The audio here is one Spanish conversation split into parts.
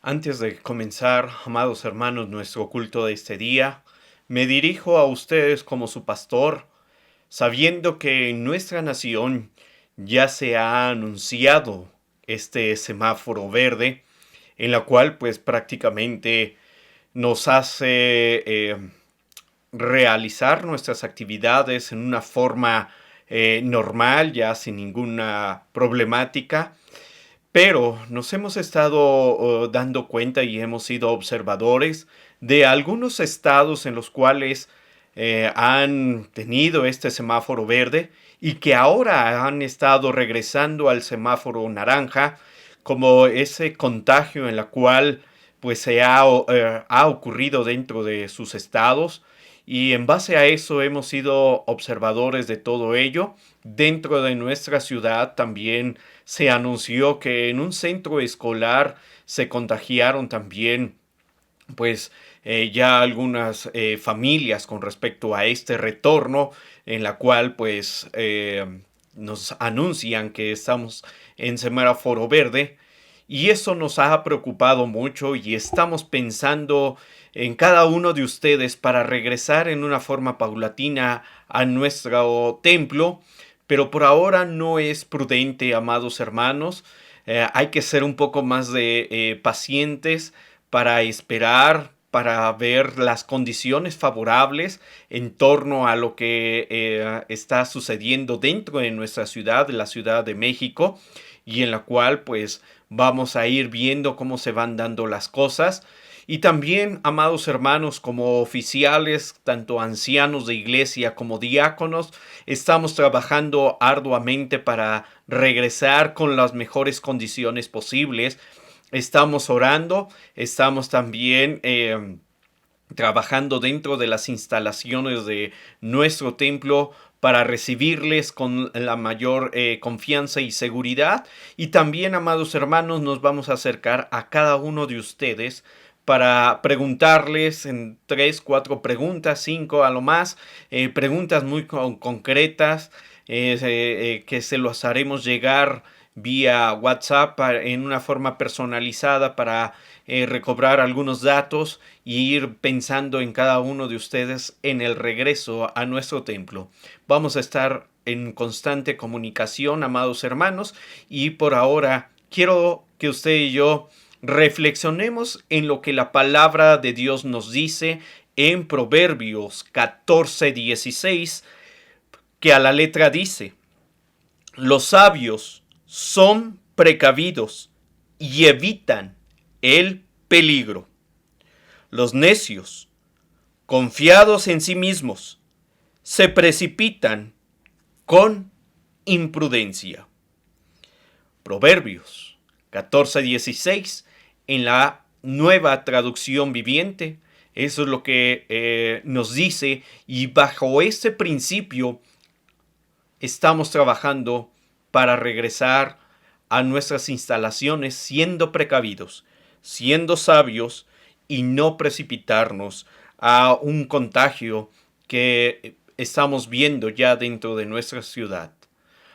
Antes de comenzar, amados hermanos, nuestro culto de este día, me dirijo a ustedes como su pastor, sabiendo que en nuestra nación ya se ha anunciado este semáforo verde, en la cual pues prácticamente nos hace realizar nuestras actividades en una forma normal, ya sin ninguna problemática. Pero nos hemos estado dando cuenta y hemos sido observadores de algunos estados en los cuales han tenido este semáforo verde y que ahora han estado regresando al semáforo naranja, como ese contagio en la cual pues ha ocurrido dentro de sus estados y en base a eso hemos sido observadores de todo ello. Dentro de nuestra ciudad también se anunció que en un centro escolar se contagiaron también pues ya algunas familias con respecto a este retorno en la cual pues nos anuncian que estamos en semáforo verde y eso nos ha preocupado mucho y estamos pensando en cada uno de ustedes para regresar en una forma paulatina a nuestro templo, pero por ahora no es prudente, amados hermanos. Hay que ser un poco más de pacientes para esperar, para ver las condiciones favorables en torno a lo que está sucediendo dentro de nuestra ciudad, la Ciudad de México, y en la cual pues vamos a ir viendo cómo se van dando las cosas. Y también, amados hermanos, como oficiales, tanto ancianos de iglesia como diáconos, estamos trabajando arduamente para regresar con las mejores condiciones posibles. Estamos orando, estamos también trabajando dentro de las instalaciones de nuestro templo para recibirles con la mayor confianza y seguridad. Y también, amados hermanos, nos vamos a acercar a cada uno de ustedes para preguntarles en 3, 4 preguntas, 5 a lo más, preguntas muy concretas que se los haremos llegar vía WhatsApp en una forma personalizada para recobrar algunos datos y ir pensando en cada uno de ustedes en el regreso a nuestro templo. Vamos a estar en constante comunicación, amados hermanos, y por ahora quiero que usted y yo reflexionemos en lo que la palabra de Dios nos dice en Proverbios 14:16, que a la letra dice: los sabios son precavidos y evitan el peligro. Los necios, confiados en sí mismos, se precipitan con imprudencia. Proverbios 14:16 en la Nueva Traducción Viviente. Eso es lo que nos dice, y bajo ese principio estamos trabajando para regresar a nuestras instalaciones siendo precavidos, siendo sabios y no precipitarnos a un contagio que estamos viendo ya dentro de nuestra ciudad.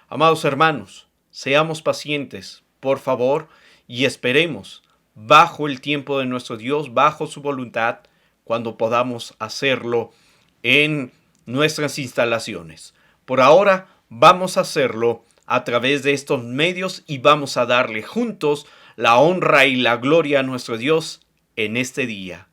Amados hermanos, seamos pacientes, por favor, y esperemos bajo el tiempo de nuestro Dios, bajo su voluntad, cuando podamos hacerlo en nuestras instalaciones. Por ahora vamos a hacerlo a través de estos medios y vamos a darle juntos la honra y la gloria a nuestro Dios en este día.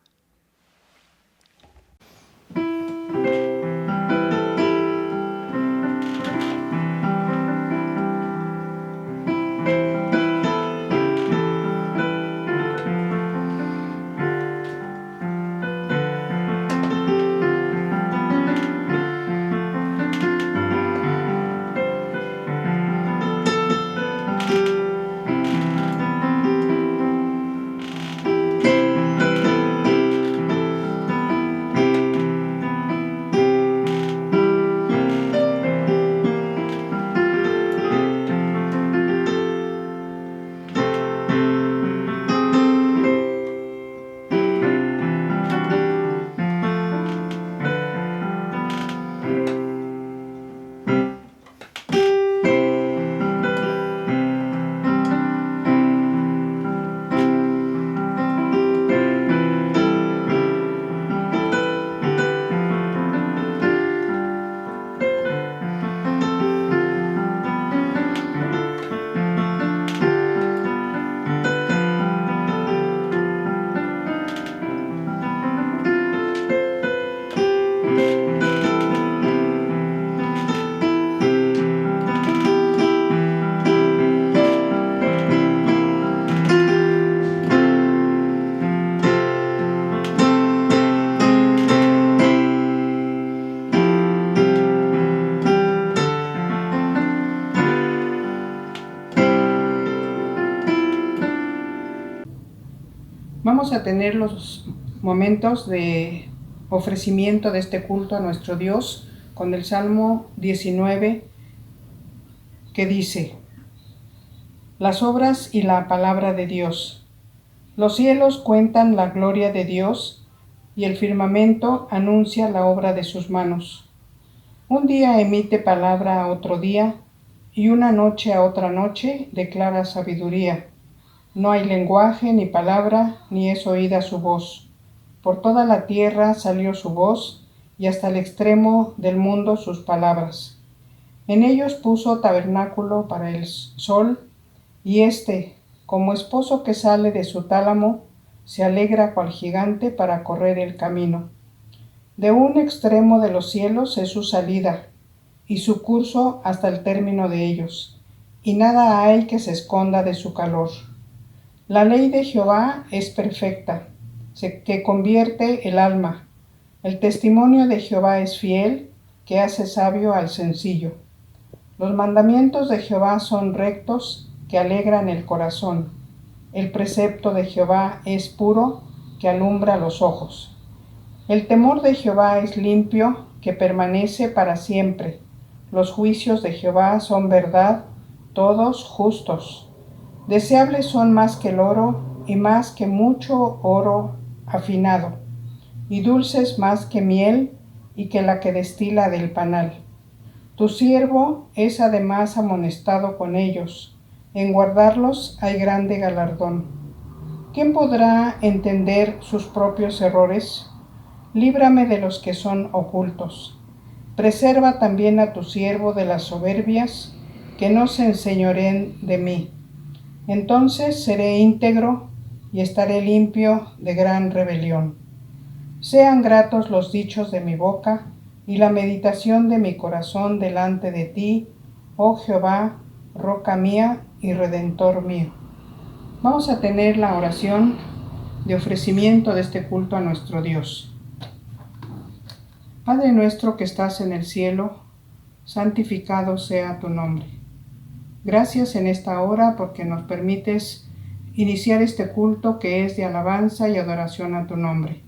Vamos a tener los momentos de ofrecimiento de este culto a nuestro Dios con el Salmo 19 que dice: Las obras y la palabra de Dios. Los cielos cuentan la gloria de Dios y el firmamento anuncia la obra de sus manos. Un día emite palabra a otro día y una noche a otra noche declara sabiduría. No hay lenguaje ni palabra, ni es oída su voz. Por toda la tierra salió su voz, y hasta el extremo del mundo sus palabras. En ellos puso tabernáculo para el sol, y éste, como esposo que sale de su tálamo, se alegra cual gigante para correr el camino. De un extremo de los cielos es su salida, y su curso hasta el término de ellos, y nada hay que se esconda de su calor. La ley de Jehová es perfecta, que convierte el alma. El testimonio de Jehová es fiel, que hace sabio al sencillo. Los mandamientos de Jehová son rectos, que alegran el corazón. El precepto de Jehová es puro, que alumbra los ojos. El temor de Jehová es limpio, que permanece para siempre. Los juicios de Jehová son verdad, todos justos. Deseables son más que el oro, y más que mucho oro afinado, y dulces más que miel, y que la que destila del panal. Tu siervo es además amonestado con ellos, en guardarlos hay grande galardón. ¿Quién podrá entender sus propios errores? Líbrame de los que son ocultos. Preserva también a tu siervo de las soberbias, que no se enseñoreen de mí. Entonces seré íntegro y estaré limpio de gran rebelión. Sean gratos los dichos de mi boca y la meditación de mi corazón delante de ti, oh Jehová, roca mía y redentor mío. Vamos a tener la oración de ofrecimiento de este culto a nuestro Dios. Padre nuestro que estás en el cielo, santificado sea tu nombre. Gracias en esta hora porque nos permites iniciar este culto que es de alabanza y adoración a tu nombre.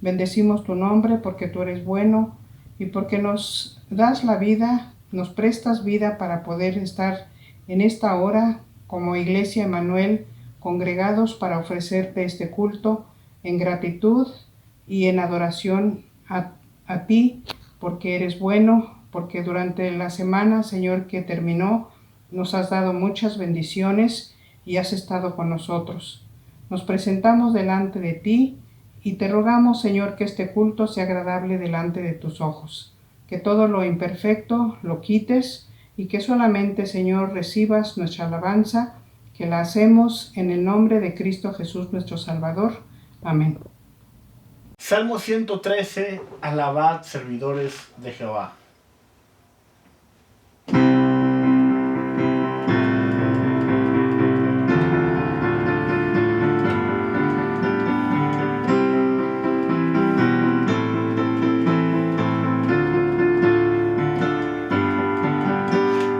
Bendecimos tu nombre porque tú eres bueno y porque nos das la vida, nos prestas vida para poder estar en esta hora como Iglesia Emmanuel congregados para ofrecerte este culto en gratitud y en adoración a ti, porque eres bueno, porque durante la semana, Señor, que terminó, nos has dado muchas bendiciones y has estado con nosotros. Nos presentamos delante de ti y te rogamos, Señor, que este culto sea agradable delante de tus ojos, que todo lo imperfecto lo quites y que solamente, Señor, recibas nuestra alabanza, que la hacemos en el nombre de Cristo Jesús nuestro Salvador. Amén. Salmo 113, alabad servidores de Jehová.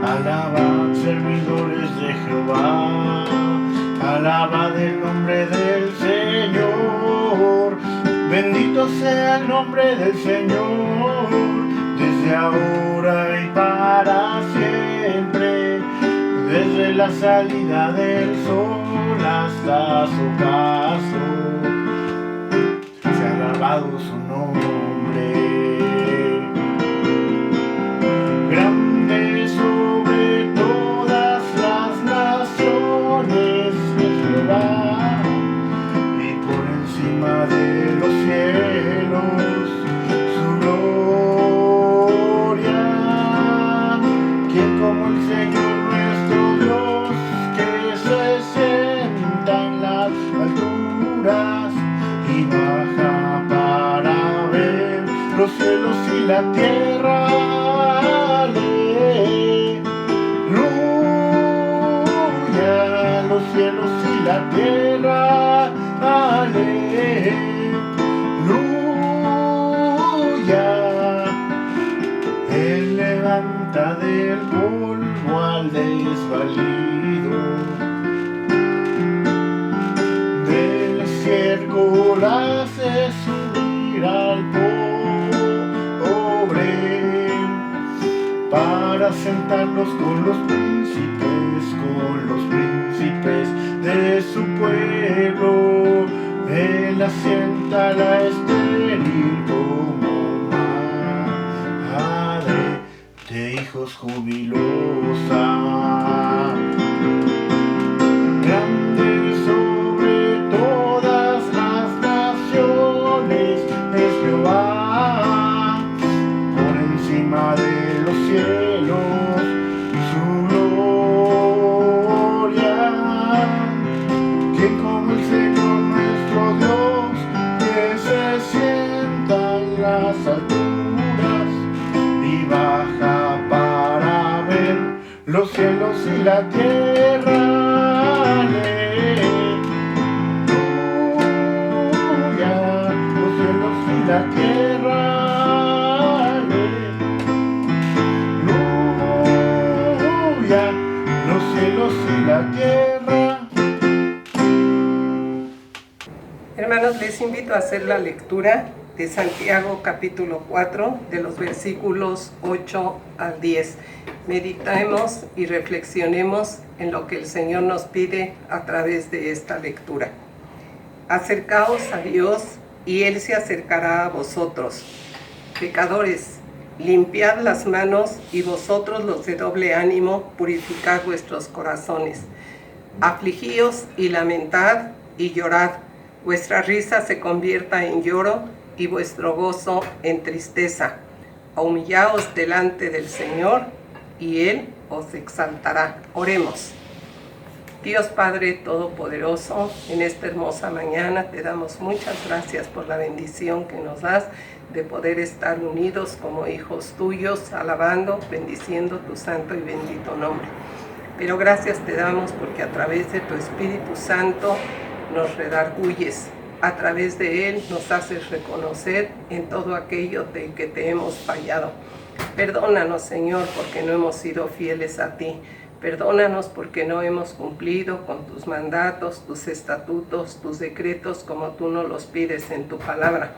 Alabad servidores de Jehová, alabad el nombre del Señor, bendito sea el nombre del Señor, desde ahora y para siempre, desde la salida del sol hasta su ocaso, sea alabado su nombre. Y baja para ver los cielos y la tierra. Aleluya, los cielos y la tierra. Aleluya, Él levanta del polvo al desvalido, la hace subir al polvo. para sentarlos con los príncipes de su pueblo. Él asienta la estéril como madre de hijos jubilosa. Grande sobre todas las naciones es Jehová, por encima de los cielos su gloria. ¿Quién como el Señor nuestro Dios, que se sienta en las alturas y baja para ver los cielos y la tierra? Aleluya, los cielos y la tierra. Aleluya, los cielos y la tierra. Hermanos, les invito a hacer la lectura de Santiago capítulo 4, de los versículos 8 al 10. Meditemos y reflexionemos en lo que el Señor nos pide a través de esta lectura. Acercaos a Dios y Él se acercará a vosotros. Pecadores, limpiad las manos, y vosotros los de doble ánimo, purificad vuestros corazones. Afligíos y lamentad y llorad. Vuestra risa se convierta en lloro y vuestro gozo en tristeza. Humillaos delante del Señor y Él os exaltará. Oremos. Dios Padre Todopoderoso, en esta hermosa mañana te damos muchas gracias por la bendición que nos das de poder estar unidos como hijos tuyos, alabando, bendiciendo tu santo y bendito nombre. Pero gracias te damos porque a través de tu Espíritu Santo nos redarguyes. A través de Él nos haces reconocer en todo aquello de que te hemos fallado. Perdónanos, Señor, porque no hemos sido fieles a ti. Perdónanos porque no hemos cumplido con tus mandatos, tus estatutos, tus decretos como tú nos los pides en tu palabra.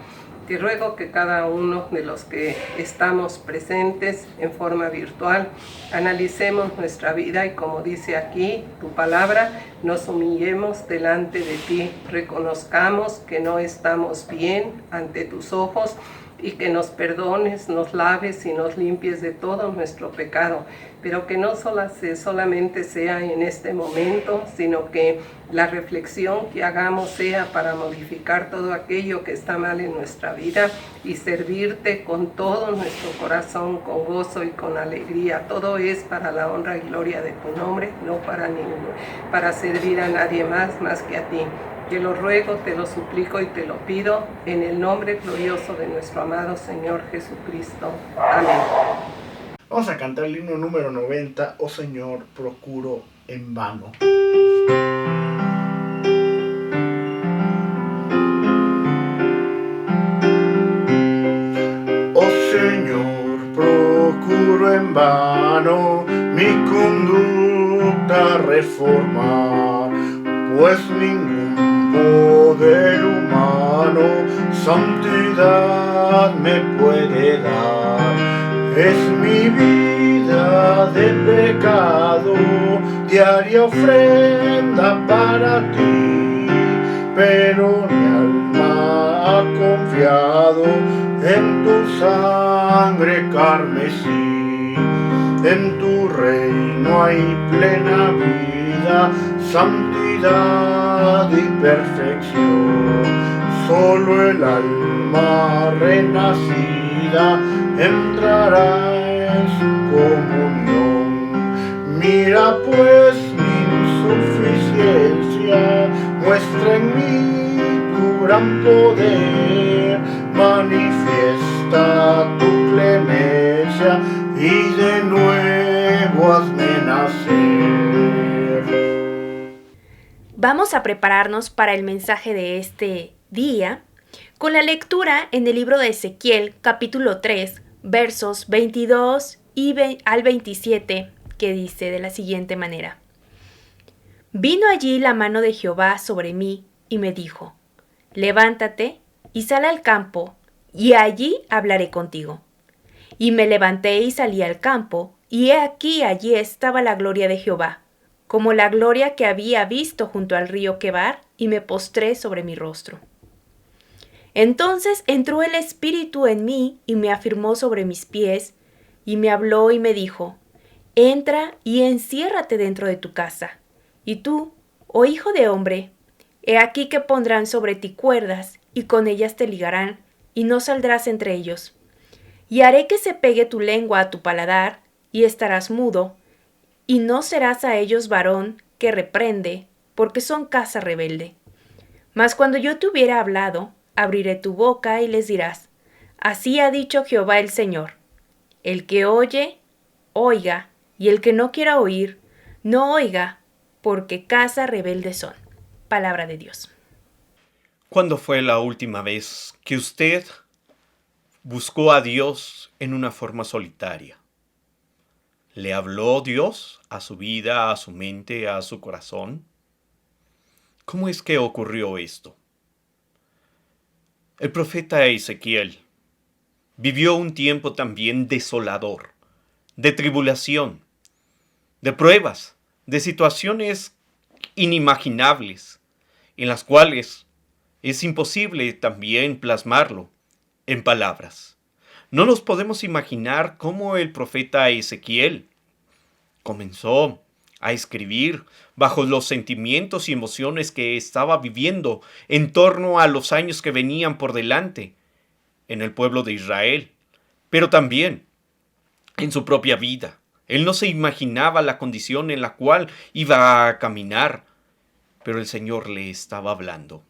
Te ruego que cada uno de los que estamos presentes en forma virtual analicemos nuestra vida y, como dice aquí tu palabra, nos humillemos delante de ti, reconozcamos que no estamos bien ante tus ojos y que nos perdones, nos laves y nos limpies de todo nuestro pecado, pero que no solamente sea en este momento, sino que la reflexión que hagamos sea para modificar todo aquello que está mal en nuestra vida y servirte con todo nuestro corazón, con gozo y con alegría. Todo es para la honra y gloria de tu nombre, no para servir a nadie más que a ti. Te lo ruego, te lo suplico y te lo pido en el nombre glorioso de nuestro amado Señor Jesucristo. Amén. Vamos a cantar el himno número 90, Oh Señor, procuro en vano. Oh Señor, procuro en vano mi conducta reformar, pues ningún poder humano santidad me puede dar. Es mi vida de pecado, diaria ofrenda para ti, pero mi alma ha confiado en tu sangre carmesí. En tu reino hay plena vida, santidad y perfección. Solo el alma renacida entrará en su comunión. Mira pues mi insuficiencia, muestra en mí tu gran poder, manifiesta tu clemencia y de nuevo hazme nacer. Vamos a prepararnos para el mensaje de este día con la lectura en el libro de Ezequiel, capítulo 3, versos 22 al 27, que dice de la siguiente manera: Vino allí la mano de Jehová sobre mí y me dijo: Levántate y sal al campo, y allí hablaré contigo. Y me levanté y salí al campo, y he aquí allí estaba la gloria de Jehová, como la gloria que había visto junto al río Quebar, y me postré sobre mi rostro. Entonces entró el Espíritu en mí y me afirmó sobre mis pies, y me habló y me dijo: entra y enciérrate dentro de tu casa. Y tú, oh hijo de hombre, he aquí que pondrán sobre ti cuerdas, y con ellas te ligarán, y no saldrás entre ellos. Y haré que se pegue tu lengua a tu paladar, y estarás mudo, y no serás a ellos varón que reprende, porque son casa rebelde. Mas cuando yo te hubiera hablado, abriré tu boca y les dirás: así ha dicho Jehová el Señor. El que oye, oiga, y el que no quiera oír, no oiga, porque casa rebelde son. Palabra de Dios. ¿Cuándo fue la última vez que usted buscó a Dios en una forma solitaria? ¿Le habló Dios a su vida, a su mente, a su corazón? ¿Cómo es que ocurrió esto? El profeta Ezequiel vivió un tiempo también desolador, de tribulación, de pruebas, de situaciones inimaginables, en las cuales es imposible también plasmarlo en palabras. No nos podemos imaginar cómo el profeta Ezequiel comenzó a escribir bajo los sentimientos y emociones que estaba viviendo en torno a los años que venían por delante en el pueblo de Israel, pero también en su propia vida. Él no se imaginaba la condición en la cual iba a caminar, pero el Señor le estaba hablando.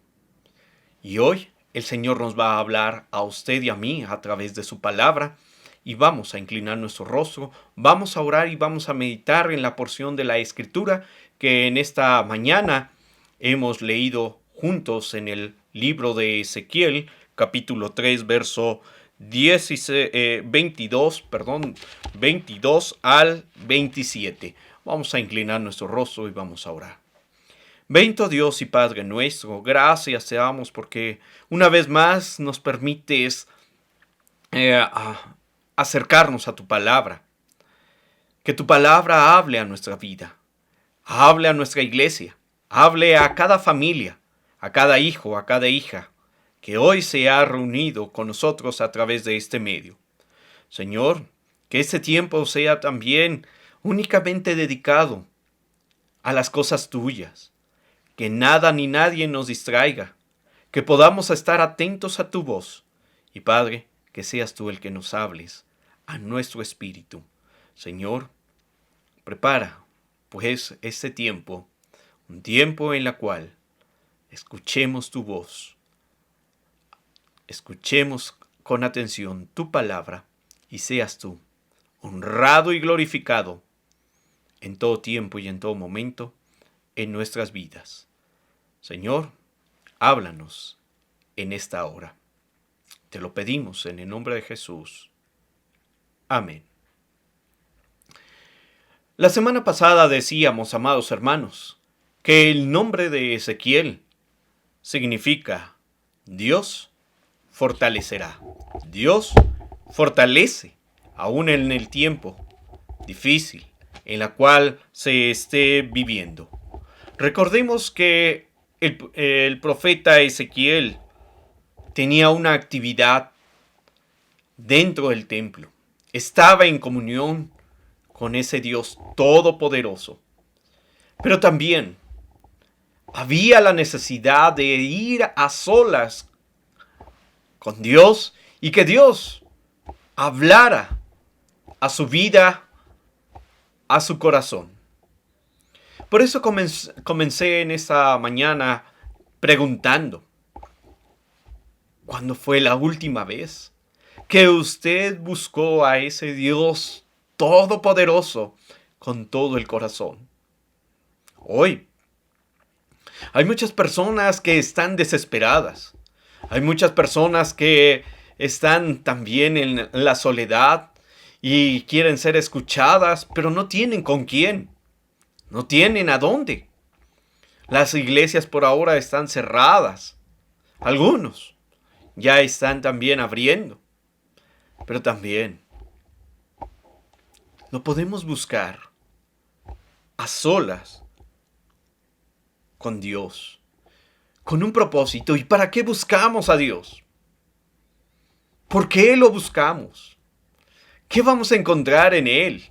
Y hoy el Señor nos va a hablar a usted y a mí a través de su palabra, y vamos a inclinar nuestro rostro, vamos a orar y vamos a meditar en la porción de la Escritura que en esta mañana hemos leído juntos en el libro de Ezequiel, capítulo 3, verso 22 al 27. Vamos a inclinar nuestro rostro y vamos a orar. Bendito Dios y Padre nuestro, gracias te damos porque una vez más nos permites acercarnos a tu palabra. Que tu palabra hable a nuestra vida, hable a nuestra iglesia, hable a cada familia, a cada hijo, a cada hija, que hoy se ha reunido con nosotros a través de este medio. Señor, que este tiempo sea también únicamente dedicado a las cosas tuyas, que nada ni nadie nos distraiga, que podamos estar atentos a tu voz. Y Padre, que seas tú el que nos hables a nuestro espíritu. Señor, prepara pues este tiempo, un tiempo en el cual escuchemos tu voz, escuchemos con atención tu palabra y seas tú honrado y glorificado en todo tiempo y en todo momento en nuestras vidas. Señor, háblanos en esta hora. Te lo pedimos en el nombre de Jesús. Amén. La semana pasada decíamos, amados hermanos, que el nombre de Ezequiel significa Dios fortalecerá. Dios fortalece, aún en el tiempo difícil en la cual se esté viviendo. Recordemos que el profeta Ezequiel tenía una actividad dentro del templo. Estaba en comunión con ese Dios todopoderoso. Pero también había la necesidad de ir a solas con Dios y que Dios hablara a su vida, a su corazón. Por eso comencé en esta mañana preguntando, ¿cuándo fue la última vez que usted buscó a ese Dios todopoderoso con todo el corazón? Hoy hay muchas personas que están desesperadas. Hay muchas personas que están también en la soledad y quieren ser escuchadas, pero no tienen con quién. No tienen a dónde. Las iglesias por ahora están cerradas. Algunos ya están también abriendo. Pero también lo podemos buscar a solas con Dios, con un propósito. ¿Y para qué buscamos a Dios? ¿Por qué lo buscamos? ¿Qué vamos a encontrar en Él?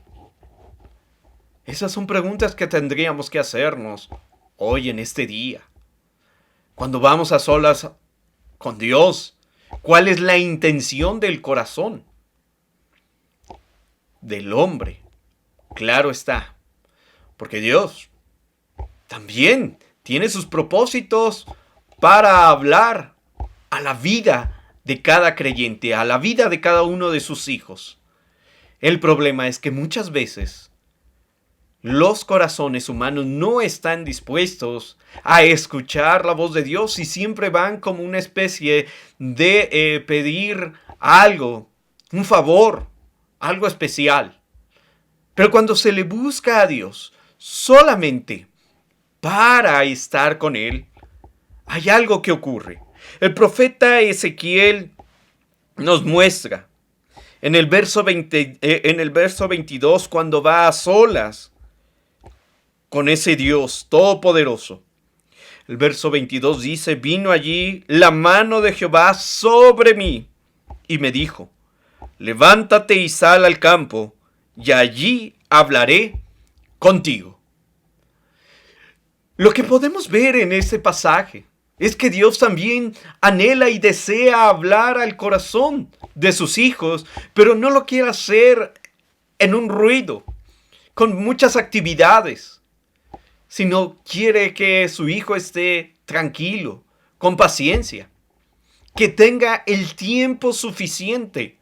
Esas son preguntas que tendríamos que hacernos hoy en este día. Cuando vamos a solas con Dios, ¿cuál es la intención del corazón del hombre? Claro está, porque Dios también tiene sus propósitos para hablar a la vida de cada creyente, a la vida de cada uno de sus hijos. El problema es que muchas veces los corazones humanos no están dispuestos a escuchar la voz de Dios y siempre van como una especie de pedir algo, un favor, algo especial. Pero cuando se le busca a Dios solamente para estar con Él, hay algo que ocurre. El profeta Ezequiel nos muestra en el verso 22, cuando va a solas con ese Dios todopoderoso. El verso 22 dice: vino allí la mano de Jehová sobre mí y me dijo: levántate y sal al campo, y allí hablaré contigo. Lo que podemos ver en este pasaje es que Dios también anhela y desea hablar al corazón de sus hijos, pero no lo quiere hacer en un ruido, con muchas actividades, sino quiere que su hijo esté tranquilo, con paciencia, que tenga el tiempo suficiente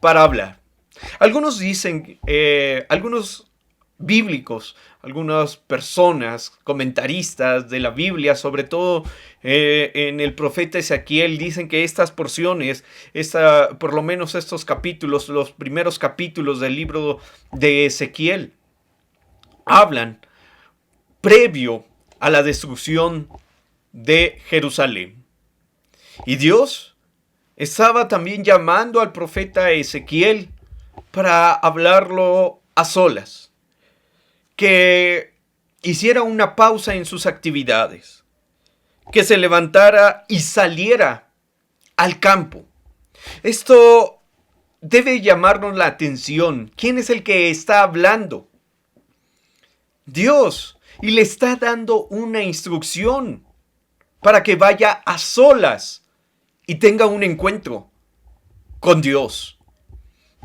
para hablar. Algunos dicen, algunos bíblicos, algunas personas, comentaristas de la Biblia, sobre todo en el profeta Ezequiel, dicen que estas porciones, por lo menos estos capítulos, los primeros capítulos del libro de Ezequiel, hablan previo a la destrucción de Jerusalén. Y Dios estaba también llamando al profeta Ezequiel para hablarlo a solas, que hiciera una pausa en sus actividades, que se levantara y saliera al campo. Esto debe llamarnos la atención. ¿Quién es el que está hablando? Dios. Y le está dando una instrucción para que vaya a solas y tenga un encuentro con Dios.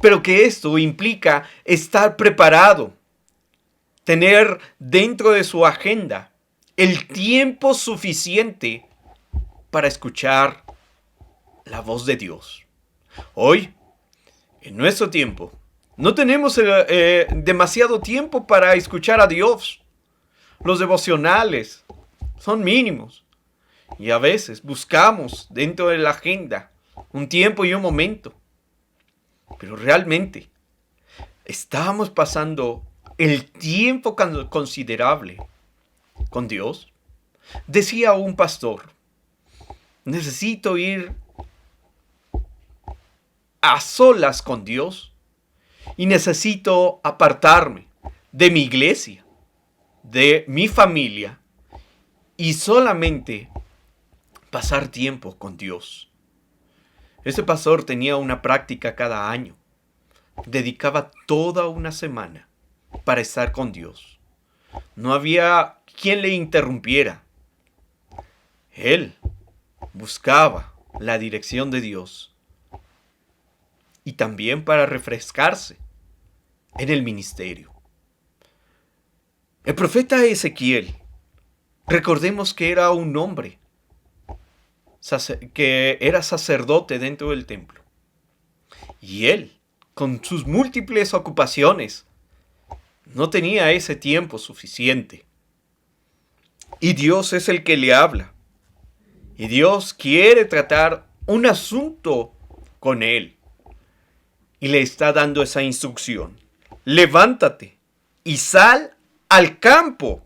Pero que esto implica estar preparado, tener dentro de su agenda el tiempo suficiente para escuchar la voz de Dios. Hoy, en nuestro tiempo, no tenemos demasiado tiempo para escuchar a Dios. Los devocionales son mínimos y a veces buscamos dentro de la agenda un tiempo y un momento. Pero realmente estamos pasando el tiempo considerable con Dios. Decía un pastor: necesito ir a solas con Dios y necesito apartarme de mi iglesia, de mi familia y solamente pasar tiempo con Dios. Ese pastor tenía una práctica cada año. Dedicaba toda una semana para estar con Dios. No había quien le interrumpiera. Él buscaba la dirección de Dios y también para refrescarse en el ministerio. El profeta Ezequiel, recordemos que era un hombre que era sacerdote dentro del templo. Y él, con sus múltiples ocupaciones, no tenía ese tiempo suficiente. Y Dios es el que le habla. Y Dios quiere tratar un asunto con él. Y le está dando esa instrucción: levántate y sal al campo.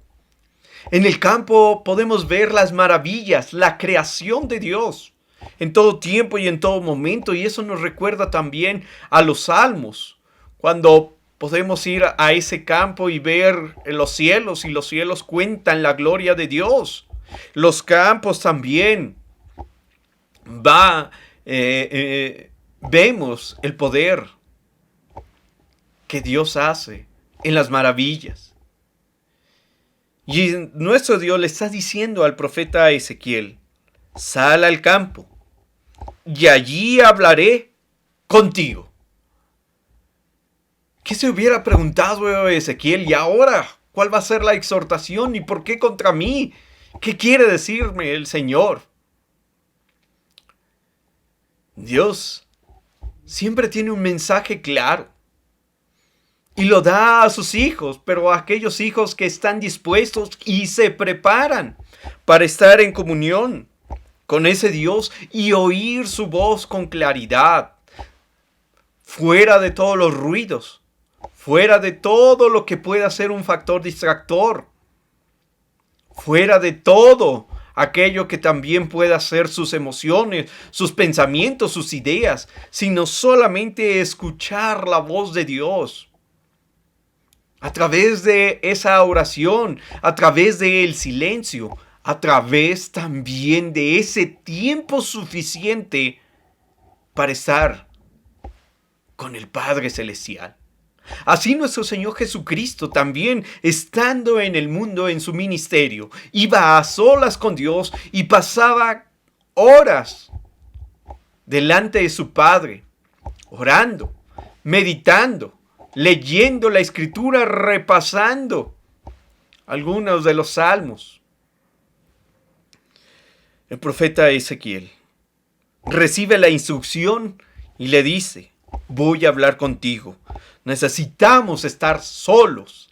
En el campo podemos ver las maravillas, la creación de Dios en todo tiempo y en todo momento. Y eso nos recuerda también a los salmos, cuando Podemos ir a ese campo y ver los cielos, y los cielos cuentan la gloria de Dios. Los campos también. Vemos el poder que Dios hace en las maravillas. Y nuestro Dios le está diciendo al profeta Ezequiel: sal al campo y allí hablaré contigo. ¿Qué se hubiera preguntado Ezequiel? ¿Y ahora cuál va a ser la exhortación? ¿Y por qué contra mí? ¿Qué quiere decirme el Señor? Dios siempre tiene un mensaje claro y lo da a sus hijos, pero a aquellos hijos que están dispuestos y se preparan para estar en comunión con ese Dios y oír su voz con claridad, fuera de todos los ruidos, fuera de todo lo que pueda ser un factor distractor, fuera de todo aquello que también pueda ser sus emociones, sus pensamientos, sus ideas, sino solamente escuchar la voz de Dios. A través de esa oración, a través del silencio, a través también de ese tiempo suficiente para estar con el Padre Celestial. Así nuestro Señor Jesucristo también, estando en el mundo en su ministerio, iba a solas con Dios y pasaba horas delante de su Padre, orando, meditando, leyendo la Escritura, repasando algunos de los salmos. El profeta Ezequiel recibe la instrucción y le dice: voy a hablar contigo. Necesitamos estar solos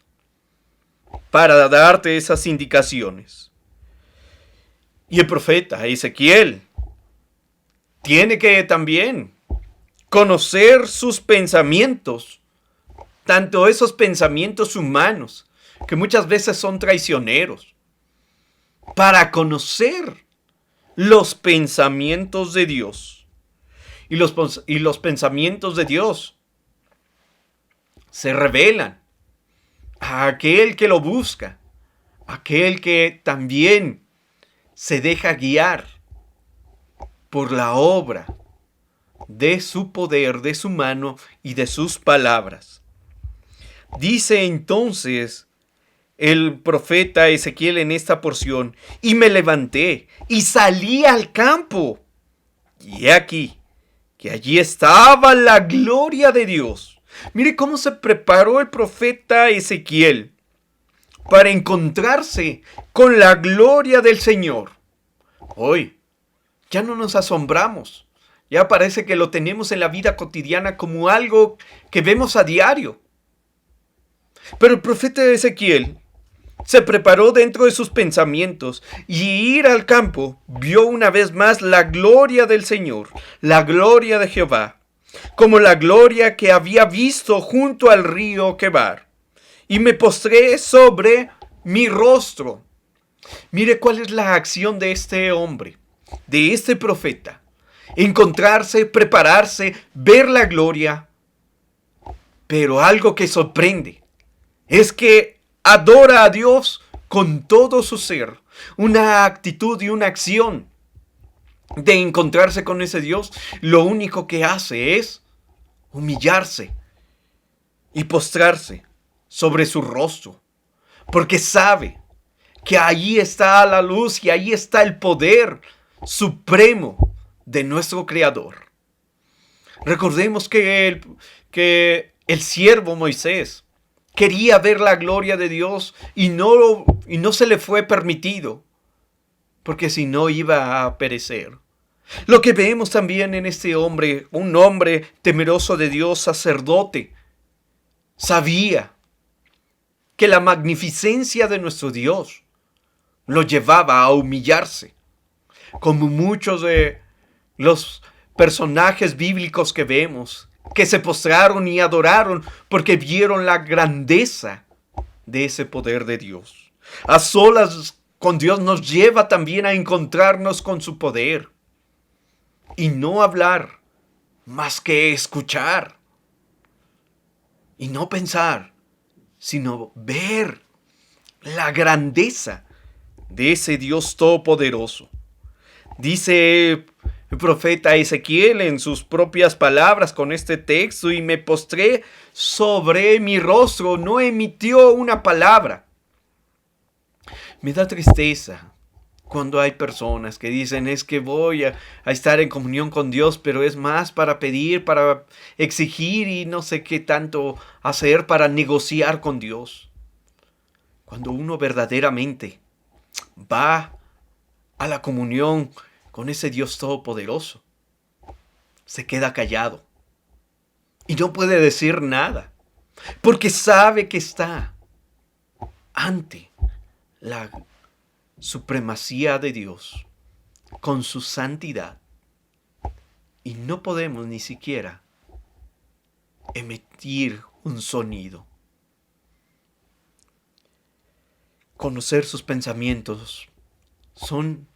para darte esas indicaciones. Y el profeta Ezequiel tiene que también conocer sus pensamientos, tanto esos pensamientos humanos, que muchas veces son traicioneros, para conocer los pensamientos de Dios. Y los pensamientos de Dios se revelan a aquel que lo busca, aquel que también se deja guiar por la obra de su poder, de su mano y de sus palabras. Dice entonces el profeta Ezequiel en esta porción: y me levanté y salí al campo, y he aquí que allí estaba la gloria de Dios. Mire cómo se preparó el profeta Ezequiel para encontrarse con la gloria del Señor. Hoy ya no nos asombramos. Ya parece que lo tenemos en la vida cotidiana como algo que vemos a diario. Pero el profeta Ezequiel se preparó dentro de sus pensamientos y ir al campo vio una vez más la gloria del Señor, la gloria de Jehová, como la gloria que había visto junto al río Quebar. Y me postré sobre mi rostro. Mire cuál es la acción de este hombre, de este profeta. Encontrarse, prepararse, ver la gloria. Pero algo que sorprende es que adora a Dios con todo su ser. Una actitud y una acción de encontrarse con ese Dios, lo único que hace es humillarse y postrarse sobre su rostro, porque sabe que ahí está la luz y ahí está el poder supremo de nuestro Creador. Recordemos que el siervo Moisés quería ver la gloria de Dios y no se le fue permitido, porque si no iba a perecer. Lo que vemos también en este hombre, un hombre temeroso de Dios, sacerdote, sabía que la magnificencia de nuestro Dios lo llevaba a humillarse, como muchos de los personajes bíblicos que vemos, que se postraron y adoraron porque vieron la grandeza de ese poder de Dios. A solas con Dios nos lleva también a encontrarnos con su poder y no hablar más que escuchar. Y no pensar, sino ver la grandeza de ese Dios todopoderoso. Dice el profeta Ezequiel en sus propias palabras con este texto: y me postré sobre mi rostro, no emitió una palabra. Me da tristeza cuando hay personas que dicen: es que voy a estar en comunión con Dios, pero es más para pedir, para exigir y no sé qué tanto hacer para negociar con Dios. Cuando uno verdaderamente va a la comunión con ese Dios todopoderoso, se queda callado y no puede decir nada, porque sabe que está ante la supremacía de Dios con su santidad, y no podemos ni siquiera emitir un sonido. Conocer sus pensamientos son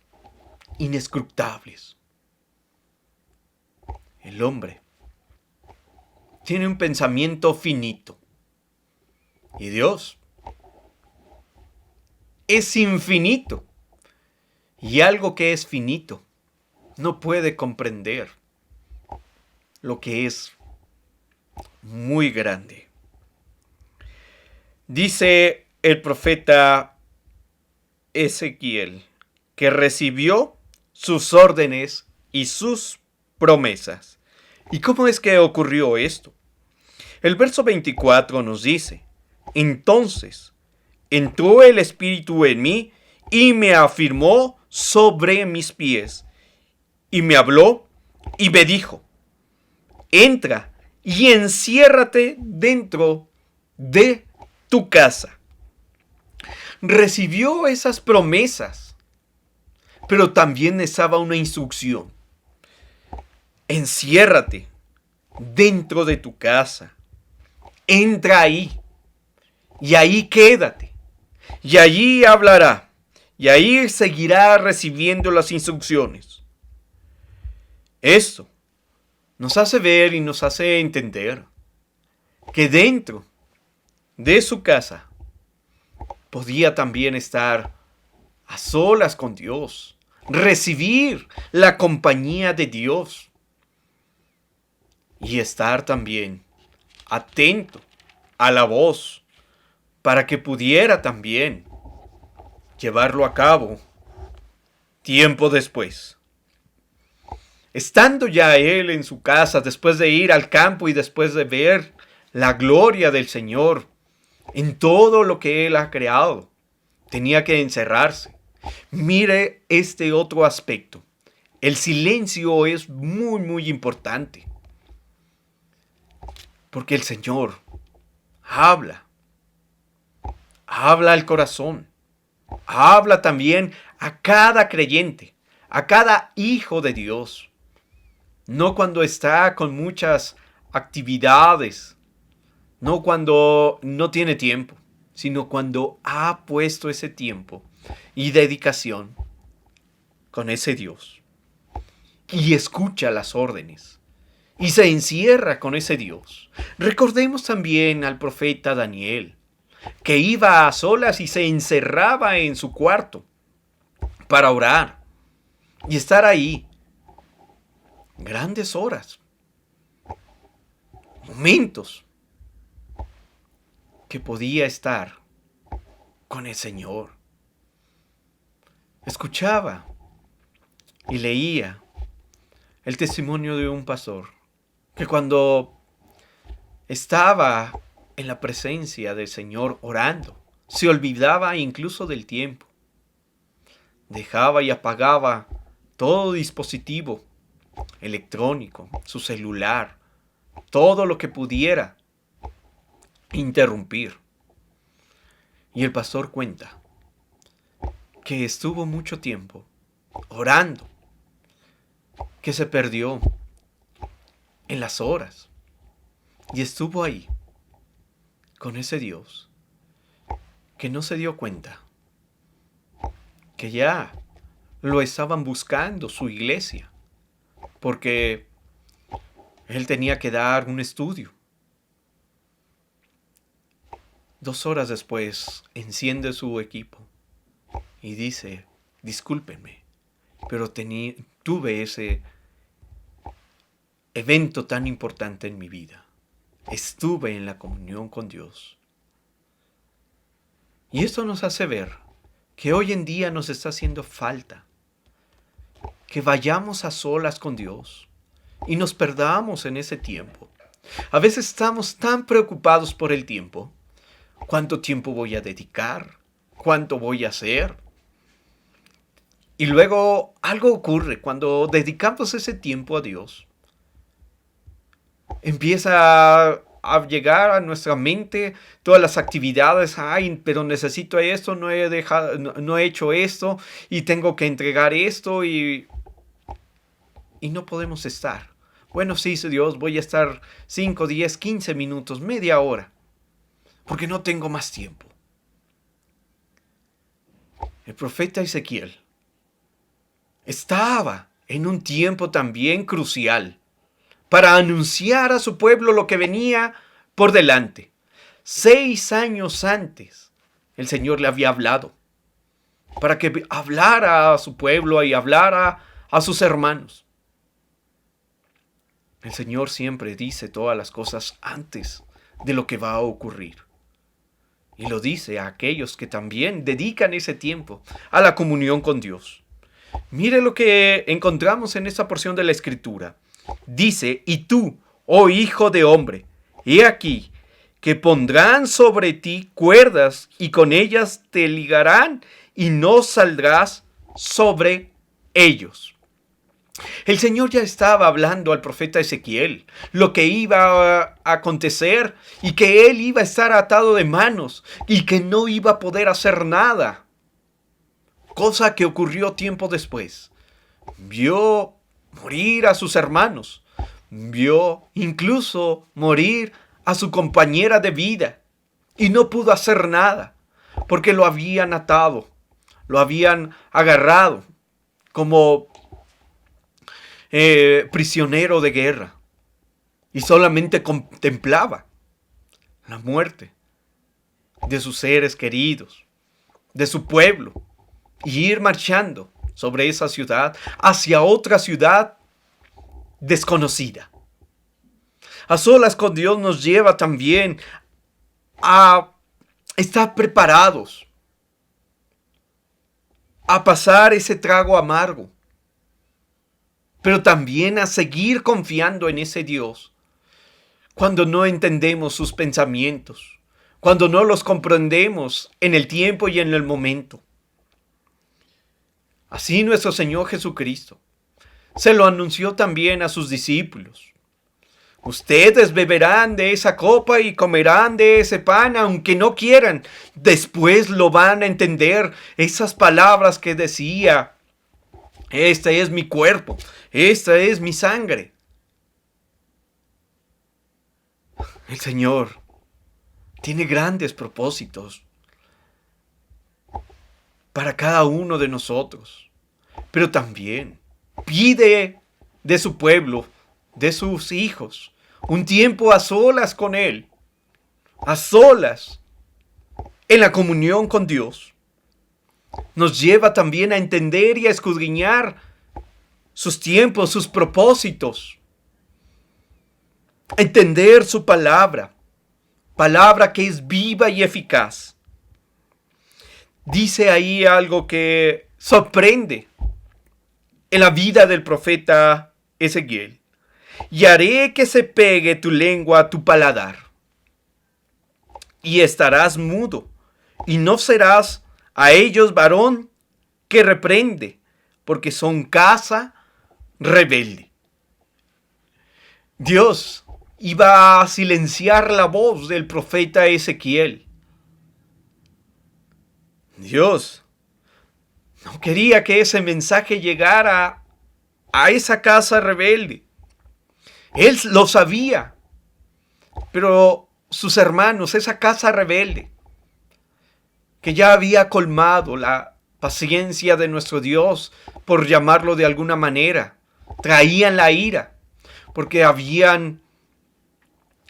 inescrutables. El hombre tiene un pensamiento finito y Dios es infinito, y algo que es finito no puede comprender lo que es muy grande. Dice el profeta Ezequiel que recibió sus órdenes y sus promesas. ¿Y cómo es que ocurrió esto? El verso 24 nos dice: entonces entró el Espíritu en mí y me afirmó sobre mis pies, y me habló y me dijo: entra y enciérrate dentro de tu casa. Recibió esas promesas, pero también estaba una instrucción: enciérrate dentro de tu casa, entra ahí, y ahí quédate, y allí hablará, y ahí seguirá recibiendo las instrucciones. Esto nos hace ver y nos hace entender que dentro de su casa podía también estar a solas con Dios, recibir la compañía de Dios y estar también atento a la voz para que pudiera también llevarlo a cabo tiempo después. Estando ya él en su casa, después de ir al campo y después de ver la gloria del Señor en todo lo que él ha creado, tenía que encerrarse. Mire este otro aspecto. El silencio es muy, muy importante, porque el Señor habla al corazón, habla también a cada creyente, a cada hijo de Dios. No cuando está con muchas actividades, no cuando no tiene tiempo, sino cuando ha puesto ese tiempo y dedicación con ese Dios y escucha las órdenes y se encierra con ese Dios. Recordemos también al profeta Daniel, que iba a solas y se encerraba en su cuarto para orar y estar ahí grandes horas, momentos que podía estar con el Señor. Escuchaba y leía el testimonio de un pastor que cuando estaba en la presencia del Señor orando, se olvidaba incluso del tiempo. Dejaba y apagaba todo dispositivo electrónico, su celular, todo lo que pudiera interrumpir. Y el pastor cuenta que estuvo mucho tiempo orando, que se perdió en las horas y estuvo ahí con ese Dios que no se dio cuenta que ya lo estaban buscando su iglesia, porque él tenía que dar un estudio. 2 horas después, enciende su equipo y dice, discúlpenme, pero tuve ese evento tan importante en mi vida. Estuve en la comunión con Dios. Y esto nos hace ver que hoy en día nos está haciendo falta que vayamos a solas con Dios y nos perdamos en ese tiempo. A veces estamos tan preocupados por el tiempo. ¿Cuánto tiempo voy a dedicar? ¿Cuánto voy a hacer? Y luego algo ocurre cuando dedicamos ese tiempo a Dios. Empieza a llegar a nuestra mente todas las actividades. Ay, pero necesito esto, no he hecho esto y tengo que entregar esto y no podemos estar. Bueno, sí, Dios, voy a estar 5, 10, 15 minutos, media hora, porque no tengo más tiempo. El profeta Ezequiel estaba en un tiempo también crucial para anunciar a su pueblo lo que venía por delante. 6 años antes, el Señor le había hablado para que hablara a su pueblo y hablara a sus hermanos. El Señor siempre dice todas las cosas antes de lo que va a ocurrir. Y lo dice a aquellos que también dedican ese tiempo a la comunión con Dios. Mire lo que encontramos en esta porción de la Escritura. Dice, y tú, oh hijo de hombre, he aquí que pondrán sobre ti cuerdas y con ellas te ligarán y no saldrás sobre ellos. El Señor ya estaba hablando al profeta Ezequiel lo que iba a acontecer y que él iba a estar atado de manos y que no iba a poder hacer nada. Cosa que ocurrió tiempo después. Vio morir a sus hermanos. Vio incluso morir a su compañera de vida. Y no pudo hacer nada porque lo habían atado, lo habían agarrado como prisionero de guerra y solamente contemplaba la muerte de sus seres queridos, de su pueblo, y ir marchando sobre esa ciudad hacia otra ciudad desconocida. A solas con Dios nos lleva también a estar preparados, a pasar ese trago amargo, pero también a seguir confiando en ese Dios cuando no entendemos sus pensamientos, cuando no los comprendemos en el tiempo y en el momento. Así nuestro Señor Jesucristo se lo anunció también a sus discípulos. Ustedes beberán de esa copa y comerán de ese pan, aunque no quieran. Después lo van a entender, esas palabras que decía: este es mi cuerpo, esta es mi sangre. El Señor tiene grandes propósitos para cada uno de nosotros, pero también pide de su pueblo, de sus hijos, un tiempo a solas con Él, a solas, en la comunión con Dios. Nos lleva también a entender y a escudriñar sus tiempos, sus propósitos. Entender su palabra, palabra que es viva y eficaz. Dice ahí algo que sorprende en la vida del profeta Ezequiel. Y haré que se pegue tu lengua a tu paladar, y estarás mudo, y no serás a ellos varón que reprende, porque son casa rebelde. Dios iba a silenciar la voz del profeta Ezequiel. Dios no quería que ese mensaje llegara a esa casa rebelde. Él lo sabía, pero sus hermanos, esa casa rebelde, que ya había colmado la paciencia de nuestro Dios, por llamarlo de alguna manera, traían la ira, porque habían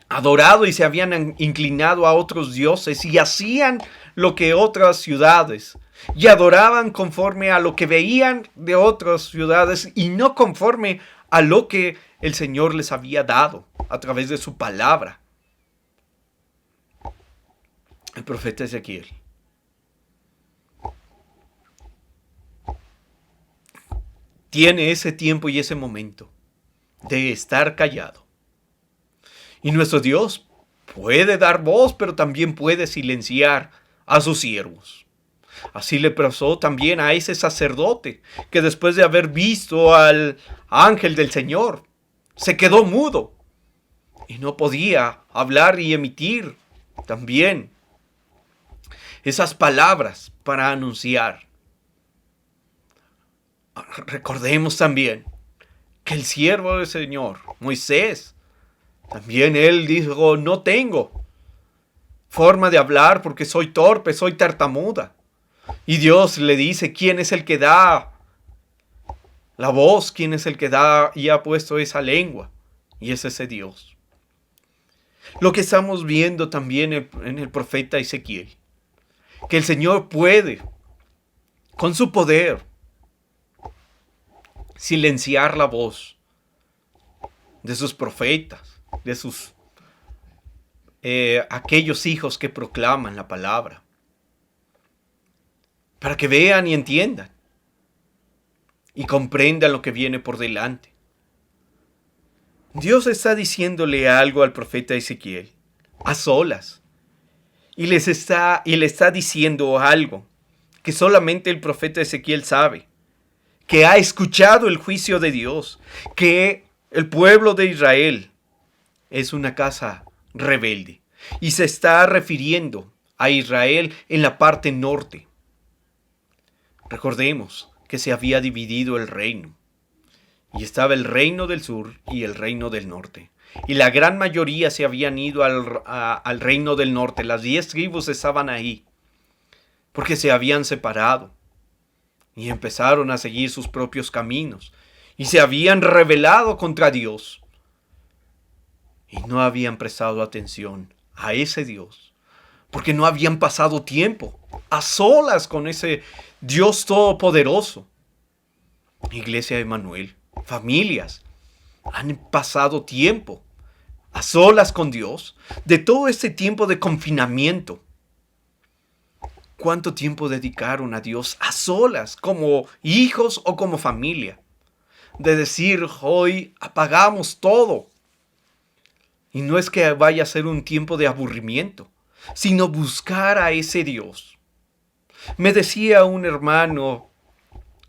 adorado y se habían inclinado a otros dioses y hacían lo que otras ciudades y adoraban conforme a lo que veían de otras ciudades y no conforme a lo que el Señor les había dado a través de su palabra. El profeta Ezequiel tiene ese tiempo y ese momento de estar callado. Y nuestro Dios puede dar voz, pero también puede silenciar a sus siervos. Así le pasó también a ese sacerdote que después de haber visto al ángel del Señor, se quedó mudo y no podía hablar y emitir también esas palabras para anunciar. Recordemos también que el siervo del Señor, Moisés, también él dijo, no tengo forma de hablar porque soy torpe, soy tartamuda. Y Dios le dice, ¿quién es el que da la voz? ¿Quién es el que da y ha puesto esa lengua? Y es ese Dios. Lo que estamos viendo también en el profeta Ezequiel, que el Señor puede, con su poder, silenciar la voz de sus profetas, de sus aquellos hijos que proclaman la palabra, para que vean y entiendan y comprendan lo que viene por delante. Dios está diciéndole algo al profeta Ezequiel a solas y le está diciendo algo que solamente el profeta Ezequiel sabe, que ha escuchado el juicio de Dios, que el pueblo de Israel es una casa rebelde. Y se está refiriendo a Israel en la parte norte. Recordemos que se había dividido el reino. Y estaba el reino del sur y el reino del norte. Y la gran mayoría se habían ido al reino del norte. Las 10 tribus estaban ahí, porque se habían separado. Y empezaron a seguir sus propios caminos. Y se habían rebelado contra Dios. Y no habían prestado atención a ese Dios. Porque no habían pasado tiempo a solas con ese Dios todopoderoso. Iglesia de Emmanuel, familias, han pasado tiempo a solas con Dios. De todo este tiempo de confinamiento, ¿cuánto tiempo dedicaron a Dios a solas, como hijos o como familia? De decir, hoy apagamos todo. Y no es que vaya a ser un tiempo de aburrimiento, sino buscar a ese Dios. Me decía un hermano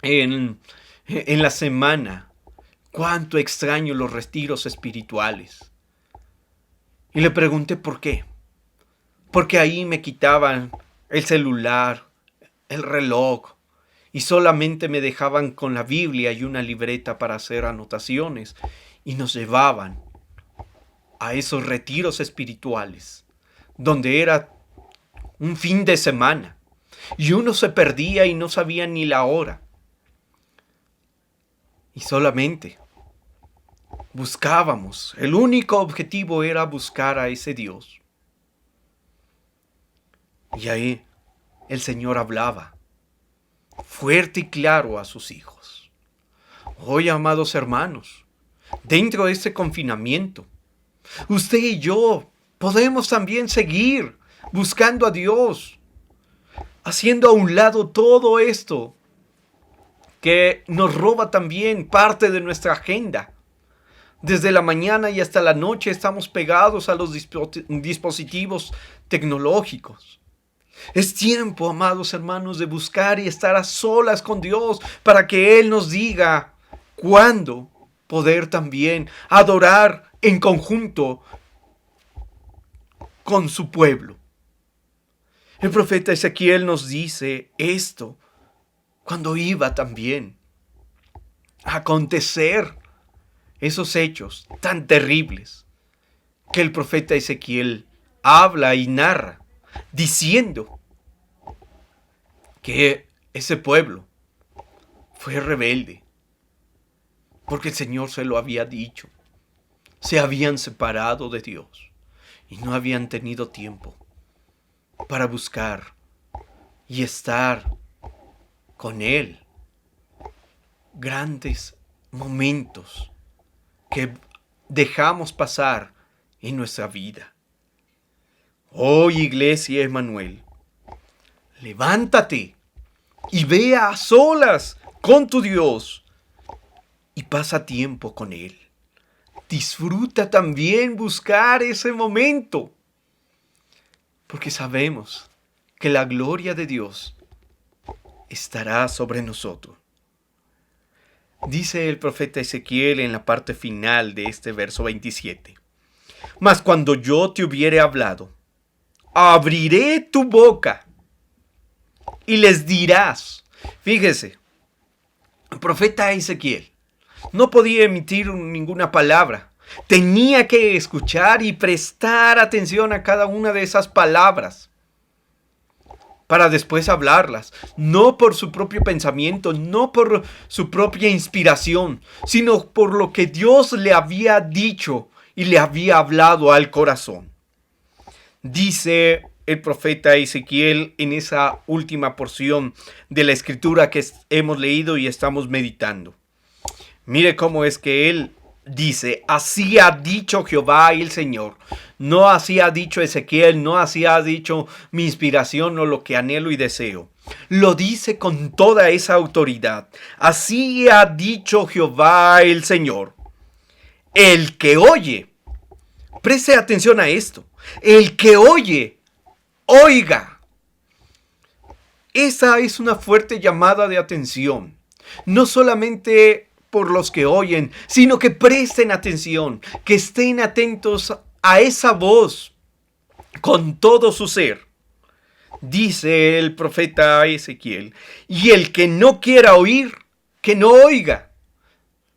en la semana, cuánto extraño los retiros espirituales. Y le pregunté por qué. Porque ahí me quitaban el celular, el reloj, y solamente me dejaban con la Biblia y una libreta para hacer anotaciones, y nos llevaban a esos retiros espirituales, donde era un fin de semana, y uno se perdía y no sabía ni la hora. Y solamente buscábamos, el único objetivo era buscar a ese Dios. Y ahí el Señor hablaba fuerte y claro a sus hijos. Hoy, amados hermanos, dentro de este confinamiento, usted y yo podemos también seguir buscando a Dios, haciendo a un lado todo esto que nos roba también parte de nuestra agenda. Desde la mañana y hasta la noche estamos pegados a los dispositivos tecnológicos. Es tiempo, amados hermanos, de buscar y estar a solas con Dios para que Él nos diga cuándo poder también adorar en conjunto con su pueblo. El profeta Ezequiel nos dice esto cuando iba también a acontecer esos hechos tan terribles que el profeta Ezequiel habla y narra, diciendo que ese pueblo fue rebelde, porque el Señor se lo había dicho. Se habían separado de Dios. y no habían tenido tiempo para buscar y estar con Él. Grandes momentos que dejamos pasar en nuestra vida. Oh, Iglesia Emmanuel, levántate y ve a solas con tu Dios y pasa tiempo con Él. Disfruta también buscar ese momento, porque sabemos que la gloria de Dios estará sobre nosotros. Dice el profeta Ezequiel en la parte final de este verso 27. Mas cuando yo te hubiere hablado, abriré tu boca y les dirás. Fíjese, el profeta Ezequiel no podía emitir ninguna palabra. Tenía que escuchar y prestar atención a cada una de esas palabras para después hablarlas, no por su propio pensamiento, no por su propia inspiración, sino por lo que Dios le había dicho y le había hablado al corazón. Dice el profeta Ezequiel en esa última porción de la escritura que hemos leído y estamos meditando. Mire cómo es que él dice, así ha dicho Jehová el Señor. No así ha dicho Ezequiel, no así ha dicho mi inspiración o lo que anhelo y deseo. Lo dice con toda esa autoridad. Así ha dicho Jehová el Señor. El que oye, preste atención a esto. El que oye, oiga. Esa es una fuerte llamada de atención. No solamente por los que oyen, sino que presten atención, que estén atentos a esa voz con todo su ser. Dice el profeta Ezequiel, y el que no quiera oír, que no oiga.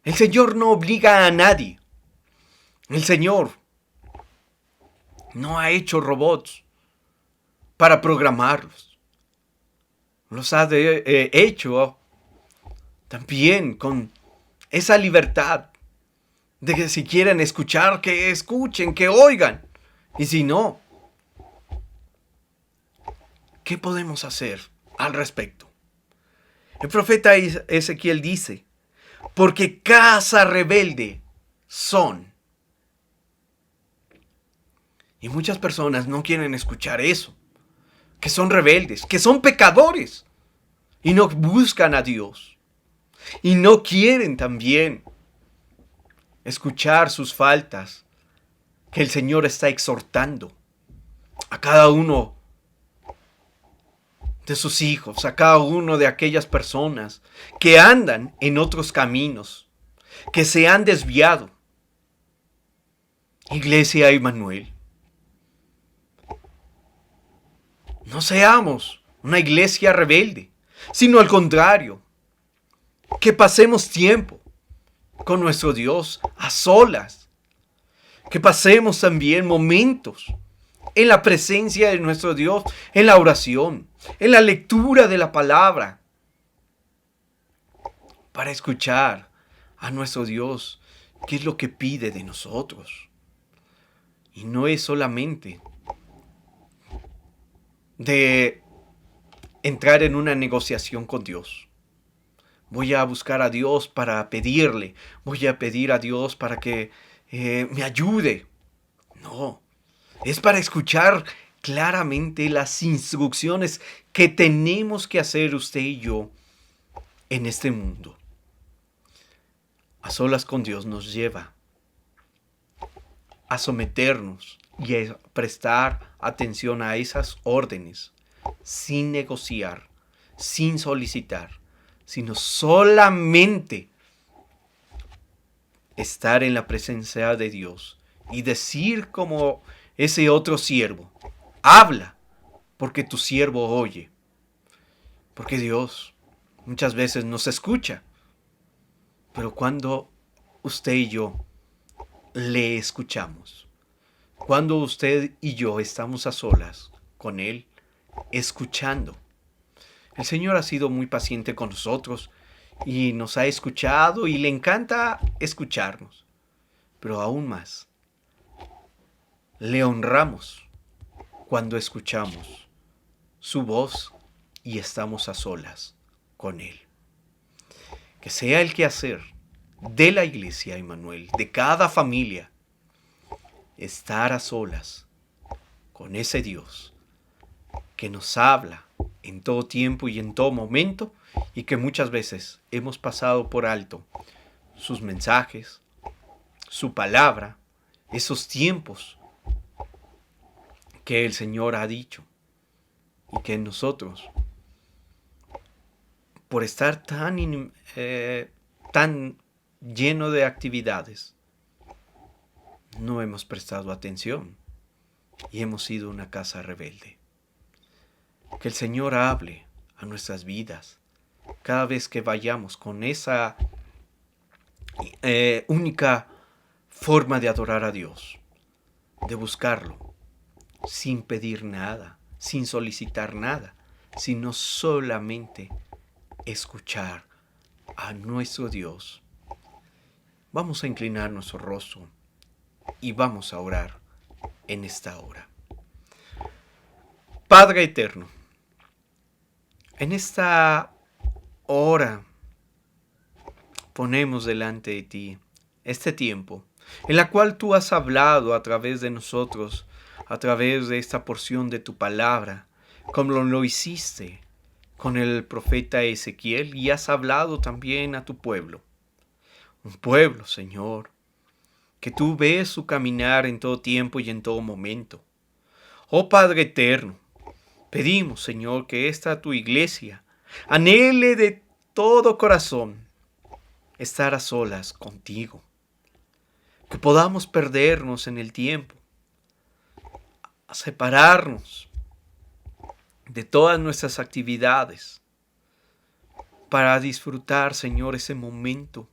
El Señor no obliga a nadie. El Señor no ha hecho robots para programarlos. Los ha hecho también con esa libertad de que si quieren escuchar, que escuchen, que oigan. Y si no, ¿qué podemos hacer al respecto? El profeta Ezequiel dice, porque casa rebelde son. Y muchas personas no quieren escuchar eso, que son rebeldes, que son pecadores y no buscan a Dios. Y no quieren también escuchar sus faltas que el Señor está exhortando a cada uno de sus hijos, a cada uno de aquellas personas que andan en otros caminos, que se han desviado. Iglesia Emmanuel, no seamos una iglesia rebelde, sino al contrario, que pasemos tiempo con nuestro Dios a solas, que pasemos también momentos en la presencia de nuestro Dios, en la oración, en la lectura de la palabra, para escuchar a nuestro Dios qué es lo que pide de nosotros. Y no es solamente de entrar en una negociación con Dios. Voy a buscar a Dios para pedirle. Voy a pedir a Dios para que me ayude. No, es para escuchar claramente las instrucciones que tenemos que hacer usted y yo en este mundo. A solas con Dios nos lleva a someternos y a prestar atención a esas órdenes sin negociar, sin solicitar, sino solamente estar en la presencia de Dios y decir como ese otro siervo, habla, porque tu siervo oye. Porque Dios muchas veces nos escucha, pero cuando usted y yo le escuchamos, cuando usted y yo estamos a solas con Él, escuchando. El Señor ha sido muy paciente con nosotros y nos ha escuchado y le encanta escucharnos. Pero aún más, Le honramos cuando escuchamos su voz y estamos a solas con Él. Que sea el quehacer de la iglesia, Emmanuel, de cada familia, estar a solas con ese Dios que nos habla en todo tiempo y en todo momento, y que muchas veces hemos pasado por alto sus mensajes, su palabra, esos tiempos que el Señor ha dicho, y que nosotros, por estar tan lleno de actividades, no hemos prestado atención y hemos sido una casa rebelde. Que el Señor hable a nuestras vidas cada vez que vayamos con esa única forma de adorar a Dios, de buscarlo, sin pedir nada, sin solicitar nada, sino solamente escuchar a nuestro Dios. Vamos a inclinar nuestro rostro y vamos a orar en esta hora. Padre eterno, en esta hora ponemos delante de ti este tiempo en la cual tú has hablado a través de nosotros, a través de esta porción de tu palabra, como lo hiciste con el profeta Ezequiel, y has hablado también a tu pueblo. Un pueblo, Señor, que tú ves su caminar en todo tiempo y en todo momento. Oh Padre eterno, pedimos, Señor, que esta tu iglesia anhele de todo corazón estar a solas contigo. Que podamos perdernos en el tiempo, a separarnos de todas nuestras actividades para disfrutar, Señor, ese momento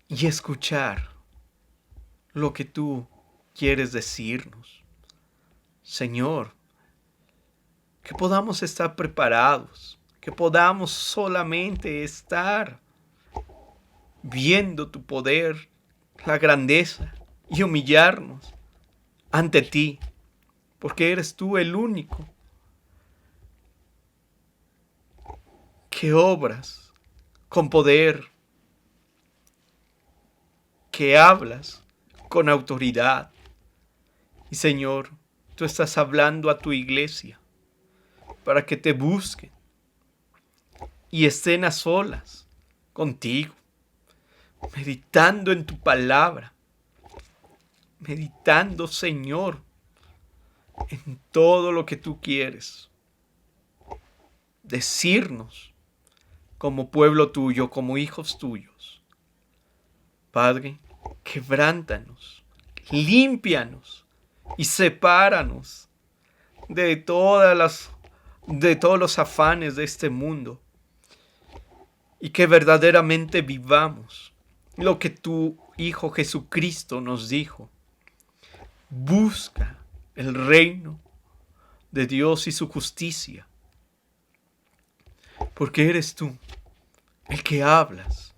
y escuchar lo que tú quieres decirnos. Señor, que podamos estar preparados, que podamos solamente estar viendo tu poder, la grandeza, y humillarnos ante ti, porque eres tú el único que obras con poder, que hablas con autoridad. Y Señor, tú estás hablando a tu iglesia para que te busquen y estén a solas contigo, meditando en tu palabra, meditando, Señor, en todo lo que tú quieres decirnos como pueblo tuyo, como hijos tuyos. Padre, quebrántanos, límpianos y sepáranos de todos los afanes de este mundo, y que verdaderamente vivamos lo que tu Hijo Jesucristo nos dijo. Busca el reino de Dios y su justicia, porque eres tú el que hablas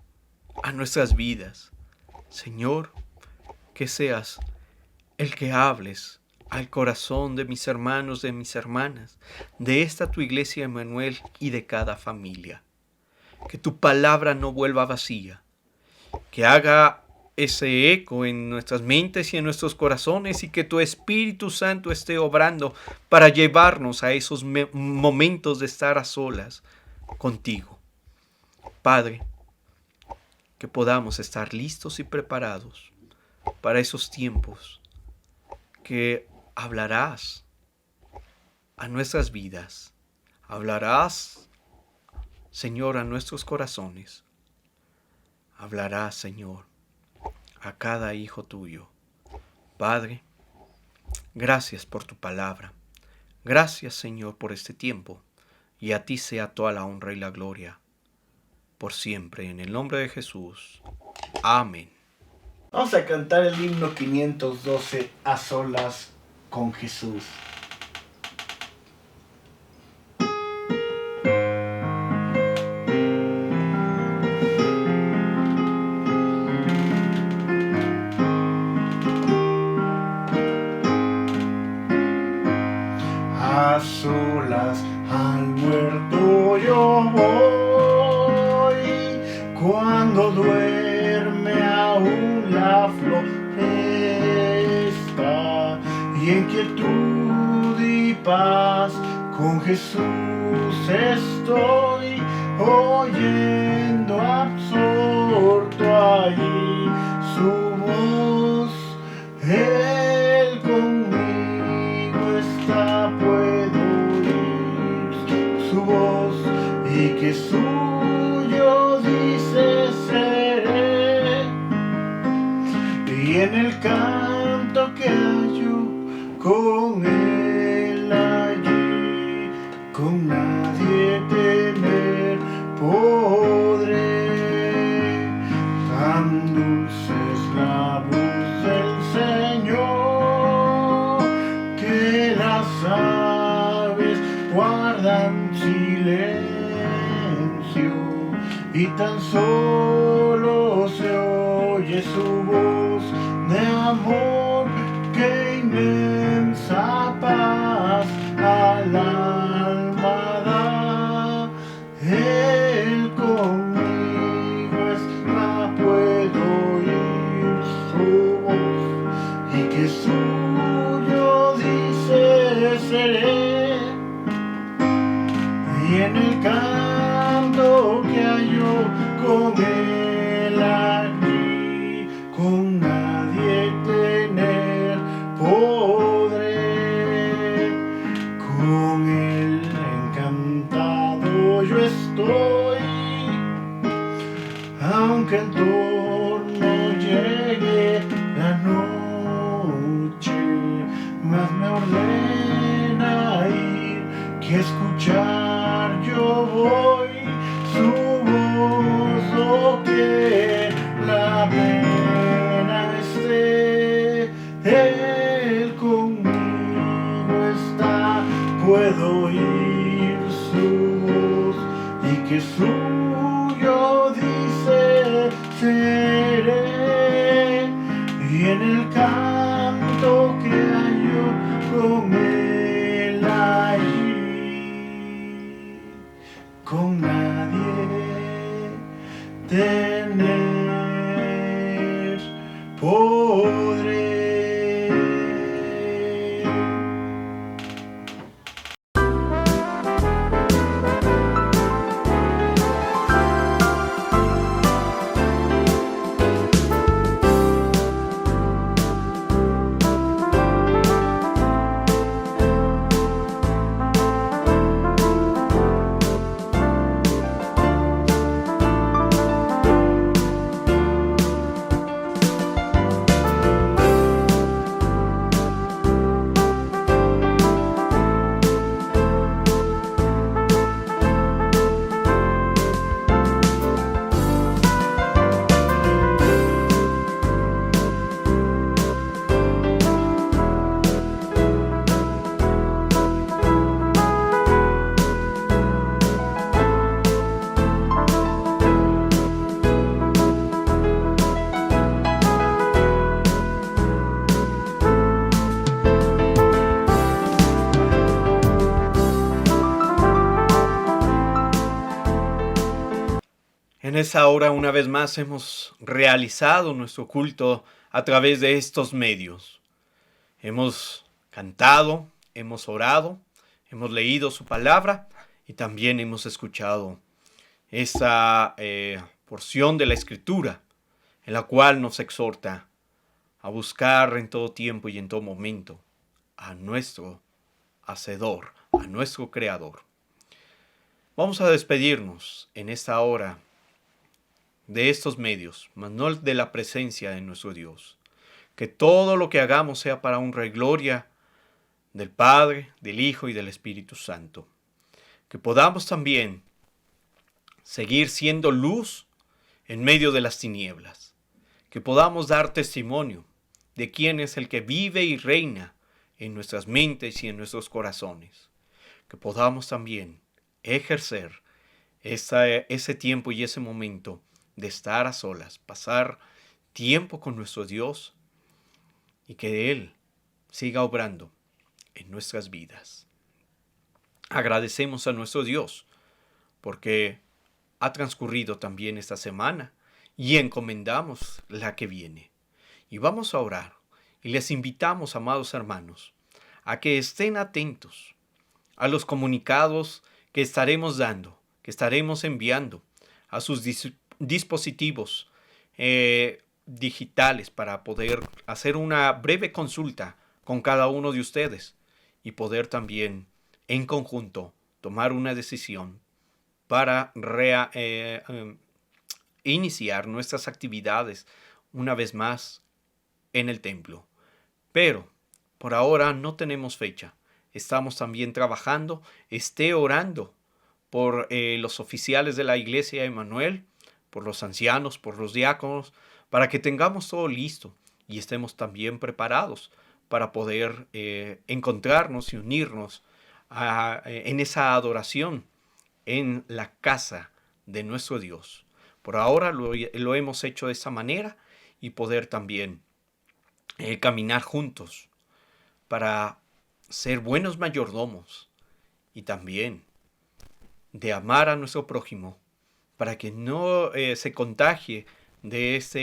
a nuestras vidas. Señor, que seas el que hables al corazón de mis hermanos, de mis hermanas, de esta tu iglesia, Emmanuel, y de cada familia. Que tu palabra no vuelva vacía, que haga ese eco en nuestras mentes y en nuestros corazones, y que tu Espíritu Santo esté obrando para llevarnos a esos momentos de estar a solas contigo. Padre, que podamos estar listos y preparados para esos tiempos que hablarás a nuestras vidas, hablarás, Señor, a nuestros corazones, hablarás, Señor, a cada hijo tuyo. Padre, gracias por tu palabra. Gracias, Señor, por este tiempo, y a ti sea toda la honra y la gloria por siempre, en el nombre de Jesús. Amén. Vamos a cantar el himno 512, A solas con Jesús. a solas al huerto yo voy, cuando duerme aún la floresta, y en quietud y paz con Jesús estoy, oyendo absorto allí su voz. Él conmigo está, puedo oír su voz, y que suyo dice seré. Y en el canto que hallo con él allí, con nadie temer podré. Tan dulce es la voz del Señor, que las aves guardan silencio, y tan solo se oye su voz de amor, que inmensa paz al alma da. Él conmigo está, puedo oír su voz, y que suyo dice seré. Y en el canto que hallo con él aquí, con nadie tener podré. Con él encantado yo estoy, aunque en torno llegue la noche, más me ordena ir que escuchar yo voy su voz, oh, que la pena esté. Él conmigo está, puedo oír su voz, y que suyo dice seré. Y en el canto que hallo con él allí, con nadie tener podré. En esa hora, una vez más, hemos realizado nuestro culto a través de estos medios. Hemos cantado, hemos orado, hemos leído su palabra y también hemos escuchado esa porción de la Escritura en la cual nos exhorta a buscar en todo tiempo y en todo momento a nuestro Hacedor, a nuestro Creador. Vamos a despedirnos en esta hora de estos medios, mas no de la presencia de nuestro Dios. Que todo lo que hagamos sea para honra y gloria del Padre, del Hijo y del Espíritu Santo. Que podamos también seguir siendo luz en medio de las tinieblas. Que podamos dar testimonio de quién es el que vive y reina en nuestras mentes y en nuestros corazones. Que podamos también ejercer ese tiempo y ese momento de estar a solas, pasar tiempo con nuestro Dios y que Él siga obrando en nuestras vidas. agradecemos a nuestro Dios porque ha transcurrido también esta semana y encomendamos la que viene. Y vamos a orar y les invitamos, amados hermanos, a que estén atentos a los comunicados que estaremos dando, que estaremos enviando a sus dispositivos digitales para poder hacer una breve consulta con cada uno de ustedes y poder también en conjunto tomar una decisión para iniciar nuestras actividades una vez más en el templo. Pero por ahora no tenemos fecha. Estamos también trabajando, esté orando por los oficiales de la iglesia Emmanuel, por los ancianos, por los diáconos, para que tengamos todo listo y estemos también preparados para poder encontrarnos y unirnos en esa adoración en la casa de nuestro Dios. Por ahora lo hemos hecho de esa manera y poder también caminar juntos para ser buenos mayordomos y también de amar a nuestro prójimo para que no se contagie de esta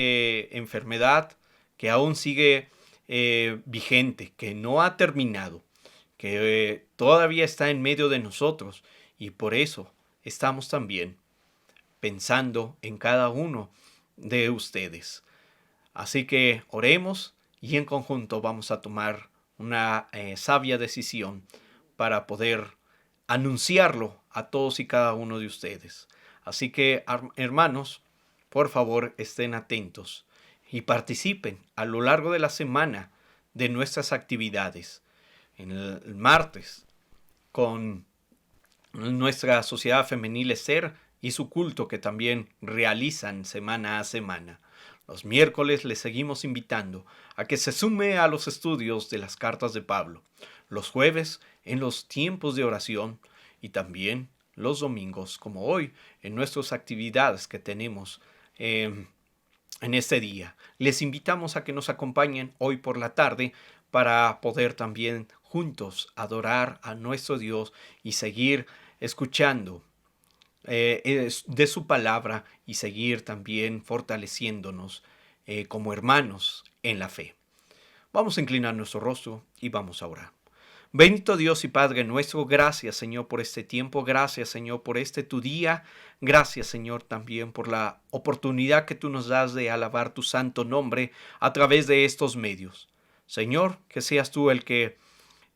enfermedad que aún sigue vigente, que no ha terminado, que todavía está en medio de nosotros y por eso estamos también pensando en cada uno de ustedes. Así que oremos y en conjunto vamos a tomar una sabia decisión para poder anunciarlo a todos y cada uno de ustedes. Así que, hermanos, por favor, estén atentos y participen a lo largo de la semana de nuestras actividades. En el martes, con nuestra Sociedad Femenil Ester y su culto que también realizan semana a semana. Los miércoles les seguimos invitando a que se sume a los estudios de las cartas de Pablo. Los jueves en los tiempos de oración y también los domingos, como hoy, en nuestras actividades que tenemos en este día. Les invitamos a que nos acompañen hoy por la tarde para poder también juntos adorar a nuestro Dios y seguir escuchando de su palabra y seguir también fortaleciéndonos como hermanos en la fe. Vamos a inclinar nuestro rostro y vamos a orar. Bendito Dios y Padre nuestro, gracias Señor por este tiempo, gracias Señor por este tu día, gracias Señor también por la oportunidad que tú nos das de alabar tu santo nombre a través de estos medios. Señor, que seas tú el que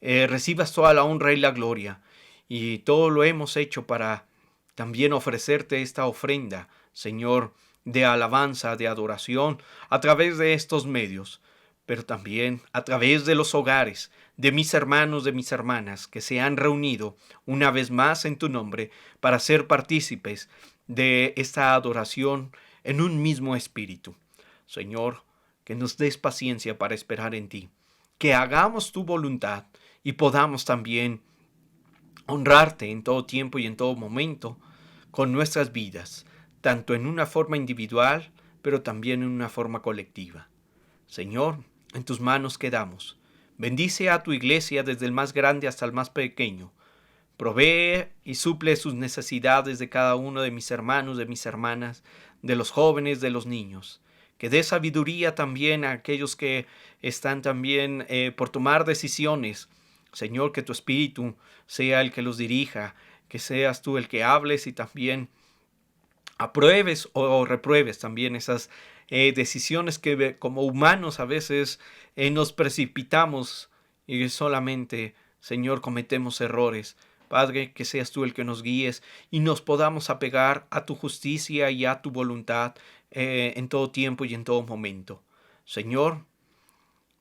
recibas toda la honra y la gloria, y todo lo hemos hecho para también ofrecerte esta ofrenda, Señor, de alabanza, de adoración, a través de estos medios, pero también a través de los hogares de mis hermanos, de mis hermanas, que se han reunido una vez más en tu nombre para ser partícipes de esta adoración en un mismo espíritu. Señor, que nos des paciencia para esperar en ti, que hagamos tu voluntad y podamos también honrarte en todo tiempo y en todo momento con nuestras vidas, tanto en una forma individual, pero también en una forma colectiva. Señor, en tus manos quedamos. Bendice a tu iglesia desde el más grande hasta el más pequeño. Provee y suple sus necesidades de cada uno de mis hermanos, de mis hermanas, de los jóvenes, de los niños. Que dé sabiduría también a aquellos que están también por tomar decisiones. Señor, que tu Espíritu sea el que los dirija, que seas tú el que hables y también apruebes o repruebes también esas decisiones que como humanos a veces nos precipitamos y solamente, Señor, cometemos errores. Padre, que seas tú el que nos guíes y nos podamos apegar a tu justicia y a tu voluntad en todo tiempo y en todo momento. Señor,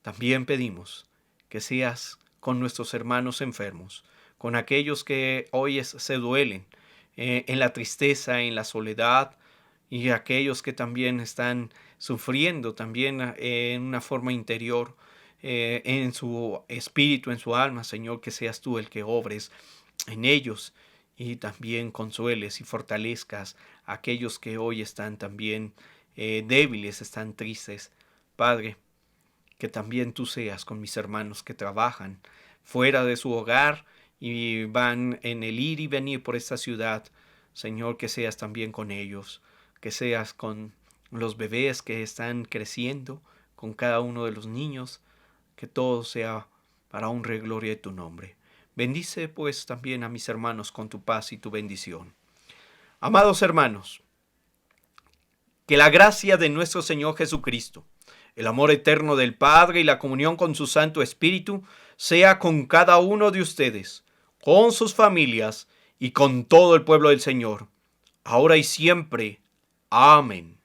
también pedimos que seas con nuestros hermanos enfermos, con aquellos que hoy se duelen en la tristeza, en la soledad, y aquellos que también están sufriendo también en una forma interior, en su espíritu, en su alma. Señor, que seas tú el que obres en ellos y también consueles y fortalezcas a aquellos que hoy están también débiles, están tristes. Padre, que también tú seas con mis hermanos que trabajan fuera de su hogar y van en el ir y venir por esta ciudad, Señor, que seas también con ellos, que seas con los bebés que están creciendo, con cada uno de los niños, que todo sea para honra y gloria de tu nombre. Bendice pues también a mis hermanos con tu paz y tu bendición. Amados hermanos, que la gracia de nuestro Señor Jesucristo, el amor eterno del Padre y la comunión con su Santo Espíritu sea con cada uno de ustedes, con sus familias y con todo el pueblo del Señor, ahora y siempre. Amén.